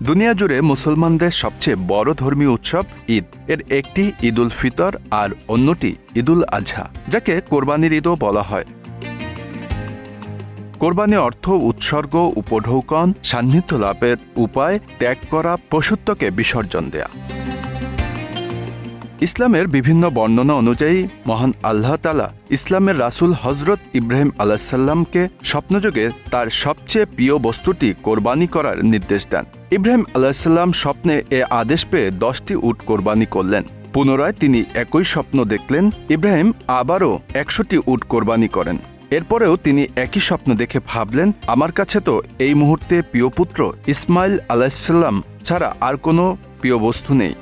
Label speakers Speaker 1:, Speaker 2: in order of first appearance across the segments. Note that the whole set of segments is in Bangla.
Speaker 1: দুনিয়া জুড়ে মুসলমানদের সবচেয়ে বড় ধর্মীয় উৎসব ঈদ। এর একটি ঈদ উল ফিতর আর অন্যটি ঈদ উল আজহা, যাকে কোরবানির ঈদও বলা হয়। কোরবানি অর্থ উৎসর্গ, উপঢৌকন, সান্নিধ্য লাভের উপায়, ত্যাগ করা, পশুত্বকে বিসর্জন দেয়া। ইসলামের বিভিন্ন বর্ণনা অনুযায়ী মহান আল্লাহ তাআলা ইসলামের রাসূল হযরত ইব্রাহিম আলাইহিসসালামকে স্বপ্নযোগে তার সবচেয়ে প্রিয় বস্তুটি কোরবানি করার নির্দেশ দেন। ইব্রাহিম আলাইহিসসালাম স্বপ্নে এ আদেশ পেয়ে 10টি উট কোরবানি করলেন। পুনরায় তিনি একই স্বপ্ন দেখলেন। ইব্রাহিম আবারও 100টি উট কোরবানি করেন। এরপরেও তিনি একই স্বপ্ন দেখে ভাবলেন, আমার কাছে তো এই মুহূর্তে প্রিয় পুত্র ইসমাইল আলাইহিসসালাম ছাড়া আর কোনো প্রিয় বস্তু নেই।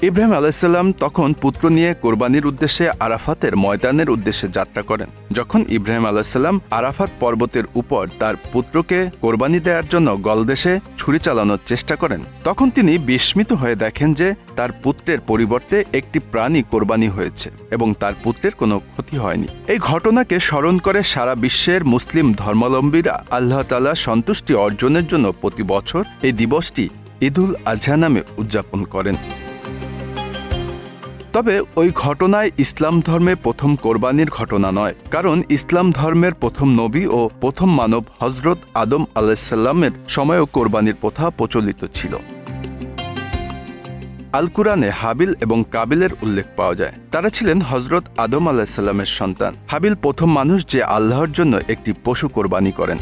Speaker 1: ইব্রাহিম আলাইহিসসালাম তখন পুত্র নিয়ে কোরবানির উদ্দেশ্যে আরাফাতের ময়দানের উদ্দেশ্যে যাত্রা করেন। যখন ইব্রাহিম আলাইহিসসালাম আরাফাত পর্বতের উপর তার পুত্রকে কোরবানি দেওয়ার জন্য গলদেশে ছুরি চালানোর চেষ্টা করেন, তখন তিনি বিস্মিত হয়ে দেখেন যে তার পুত্রের পরিবর্তে একটি প্রাণী কোরবানি হয়েছে এবং তার পুত্রের কোনো ক্ষতি হয়নি। এই ঘটনাকে স্মরণ করে সারা বিশ্বের মুসলিম ধর্মাবলম্বীরা আল্লাহ তাআলার সন্তুষ্টি অর্জনের জন্য প্রতি বছর এই দিবসটি ঈদ উল আজহা নামে উদযাপন করেন। তবে ওই ঘটনায় ইসলাম ধর্মে প্রথম কোরবানির ঘটনা নয়, কারণ ইসলাম ধর্মের প্রথম নবী ও প্রথম মানব হযরত আদম আলাইহিসসালামের সময়ও কোরবানির প্রথা প্রচলিত ছিল। আল কুরআনে হাবিল এবং কাবিলের উল্লেখ পাওয়া যায়। তারা ছিলেন হযরত আদম আলাইহিসসালামের সন্তান। হাবিল প্রথম মানুষ যে আল্লাহর জন্য একটি পশু কোরবানি করেন।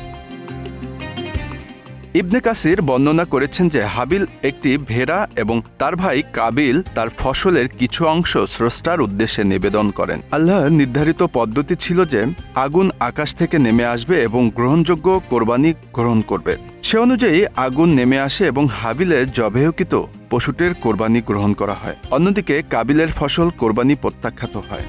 Speaker 1: ইবনে কাসির বর্ণনা করেছেন যে হাবিল একটি ভেড়া এবং তার ভাই কাবিল তার ফসলের কিছু অংশ স্রষ্টার উদ্দেশ্যে নিবেদন করেন। আল্লাহর নির্ধারিত পদ্ধতি ছিল যে আগুন আকাশ থেকে নেমে আসবে এবং গ্রহণযোগ্য কোরবানি গ্রহণ করবে। সে অনুযায়ী আগুন নেমে আসে এবং হাবিলের জবেহকৃত পশুটির কোরবানি গ্রহণ করা হয়। অন্যদিকে কাবিলের ফসল কোরবানি প্রত্যাখ্যাত হয়।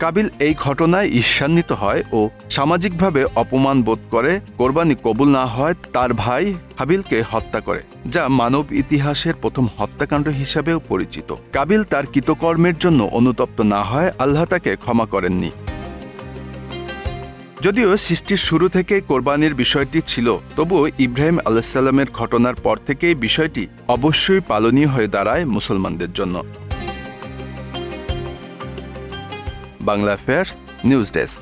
Speaker 1: কাবিল এই ঘটনায় ঈর্ষান্বিত হয় ও সামাজিকভাবে অপমান বোধ করে কোরবানি কবুল না হয় তার ভাই হাবিলকে হত্যা করে, যা মানব ইতিহাসের প্রথম হত্যাকাণ্ড হিসাবেও পরিচিত। কাবিল তার কৃতকর্মের জন্য অনুতপ্ত না হয় আল্লাহ তাকে ক্ষমা করেননি। যদিও সৃষ্টির শুরু থেকে কোরবানির বিষয়টি ছিল, তবুও ইব্রাহিম আলাইহিসসালামের ঘটনার পর থেকেই বিষয়টি অবশ্যই পালনীয় হয়ে দাঁড়ায় মুসলমানদের জন্য। Bangla affairs news desk.